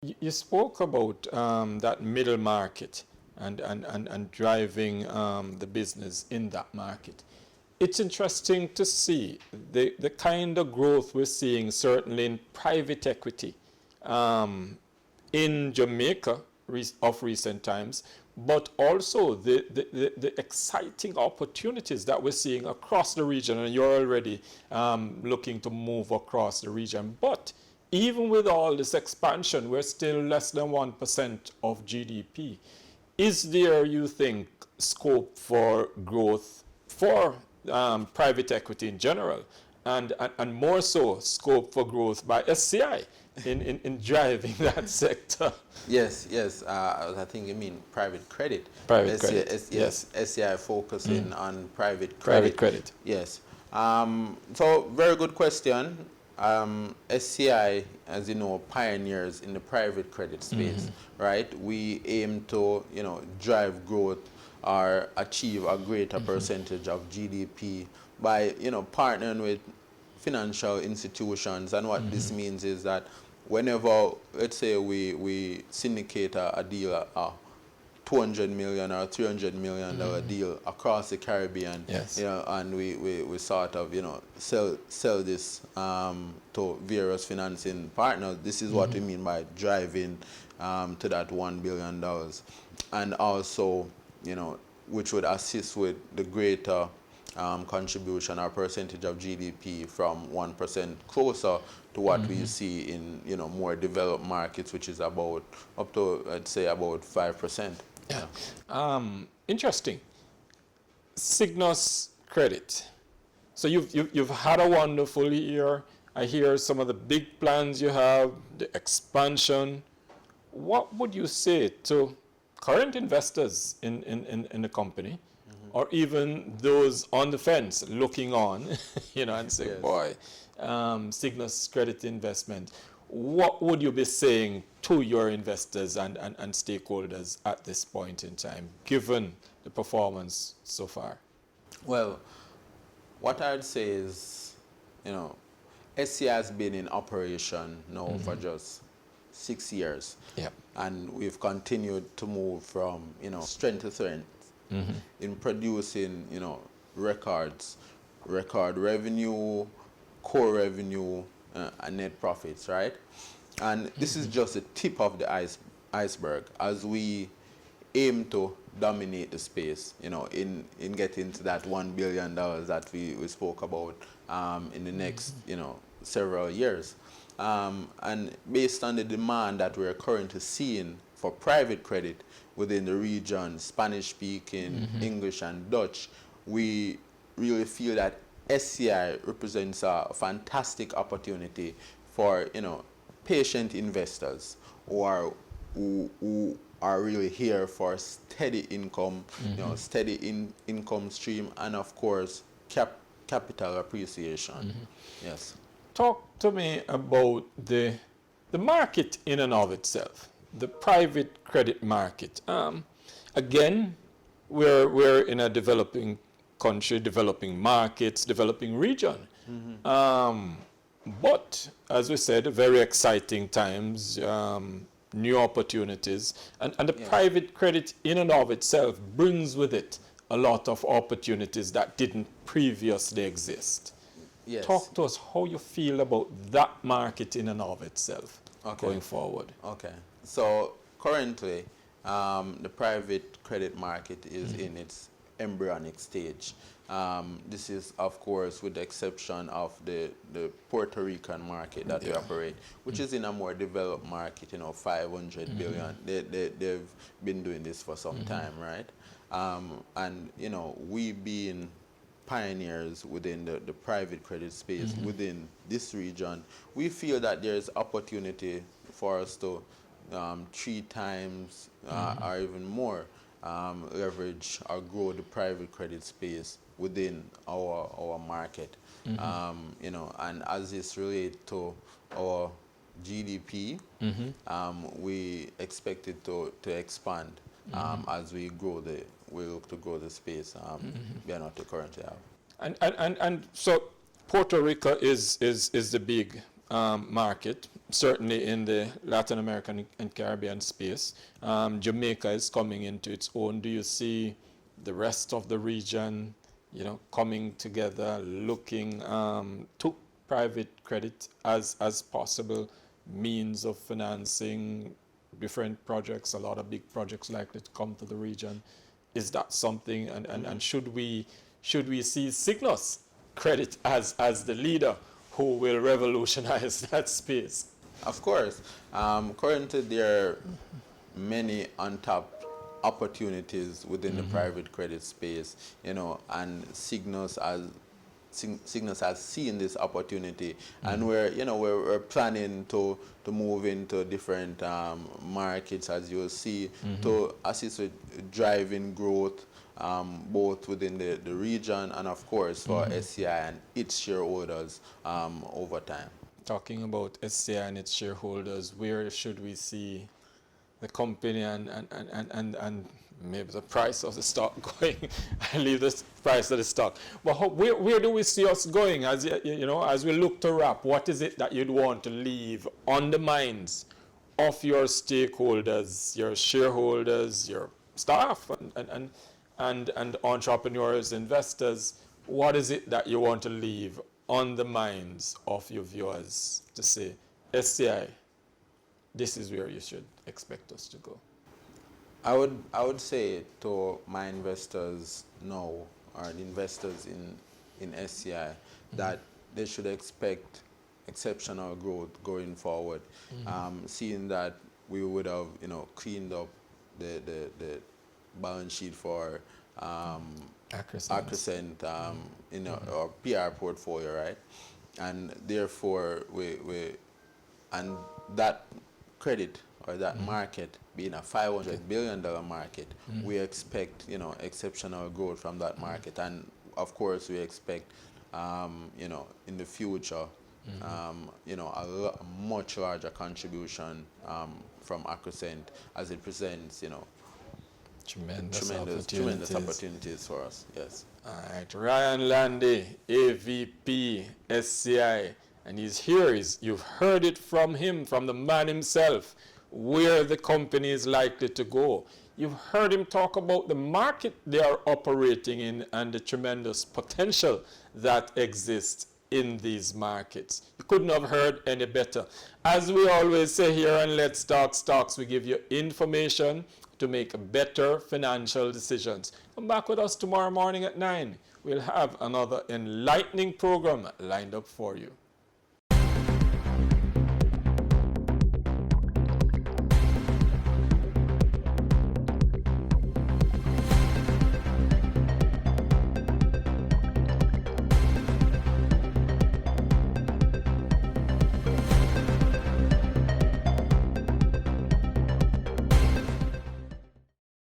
You spoke about that middle market and driving the business in that market. It's interesting to see the kind of growth we're seeing, certainly in private equity in Jamaica of recent times, but also the exciting opportunities that we're seeing across the region. And you're already looking to move across the region. But even with all this expansion, we're still less than 1% of GDP. Is there, you think, scope for growth for private equity in general, and more so scope for growth by SCI in driving that sector? Yes. I think you mean private credit. Private credit. Yes. SCI focusing on private credit. Private credit. Yes. So very good question. SCI, as you know, pioneers in the private credit space, right? We aim to, drive growth or achieve a greater percentage of GDP by, partnering with financial institutions. And what this means is that whenever, let's say, we syndicate a deal, a $200 million or $300 million deal across the Caribbean, Yes. and we sort of, sell this to various financing partners. This is what we mean by driving to that $1 billion. And also, which would assist with the greater contribution or percentage of GDP from 1% closer to what we see in, more developed markets, which is about up to, I'd say, about 5%. Yeah. Interesting. Cygnus Credit. So you've had a wonderful year. I hear some of the big plans you have, the expansion. What would you say to current investors in the company, or even those on the fence looking on, and say, Yes. boy, Cygnus Credit Investment, what would you be saying to your investors and stakeholders at this point in time, given the performance so far? Well, what I'd say is, SCI has been in operation now for just 6 years. Yep. And we've continued to move from, strength to strength in producing, record revenue, core revenue, and net profits, right? And this is just the tip of the iceberg as we aim to dominate the space, in getting to that $1 billion that we spoke about in the next, several years. And based on the demand that we're currently seeing for private credit within the region, Spanish-speaking, English and Dutch, we really feel that SCI represents a fantastic opportunity for, patient investors who are really here for steady income, steady income stream, and of course, capital appreciation. Yes. Talk to me about the market in and of itself, the private credit market. Again, we're in a developing country, developing markets, developing region. But as we said, very exciting times, new opportunities, and the private credit in and of itself brings with it a lot of opportunities that didn't previously exist. Yes. Talk to us how you feel about that market in and of itself going forward. Okay. So currently, the private credit market is in its embryonic stage. This is, of course, with the exception of the Puerto Rican market that we operate, which is in a more developed market, 500 billion. They've been doing this for some time, right? And, we being pioneers within the private credit space within this region, we feel that there's opportunity for us to 3 times or even more leverage or grow the private credit space within our market. And as this relates to our GDP, we expect it to expand as we look to grow the space beyond what we currently have. And so Puerto Rico is the big market. certainly in the Latin American and Caribbean space. Jamaica is coming into its own. Do you see the rest of the region, coming together, looking to private credit as possible means of financing different projects? A lot of big projects likely to come to the region. Is that something, and should we see Cygnus credit as the leader who will revolutionize that space? Of course. Currently, there are many untapped opportunities within the private credit space, and Cygnus has seen this opportunity, and we're planning to move into different markets, as you'll see, to assist with driving growth, both within the region and of course for SCI and its shareholders over time. Talking about SCI and its shareholders, where should we see the company and maybe the price of the stock going? I leave the price of the stock. But where do we see us going as as we look to wrap? What is it that you'd want to leave on the minds of your stakeholders, your shareholders, your staff, and entrepreneurs, investors? What is it that you want to leave on the minds of your viewers to say, SCI, this is where you should expect us to go? I would say to my investors now, or the investors in SCI, that they should expect exceptional growth going forward. Seeing that we would have cleaned up the balance sheet for Accrescent in our PR portfolio, right? And therefore and that credit or that market being a $500 billion market, we expect exceptional growth from that market, and of course we expect in the future a much larger contribution from Accrescent, as it presents tremendous opportunities for us. Yes. All right, Ryan Landey, AVP SCI, and he's here. You've heard it from him, from the man himself, where the company is likely to go. You've heard him talk about the market they are operating in and the tremendous potential that exists in these markets. You couldn't have heard any better. As we always say here on Let's Talk Stocks, we give you information to make better financial decisions. Come back with us tomorrow morning at 9. We'll have another enlightening program lined up for you.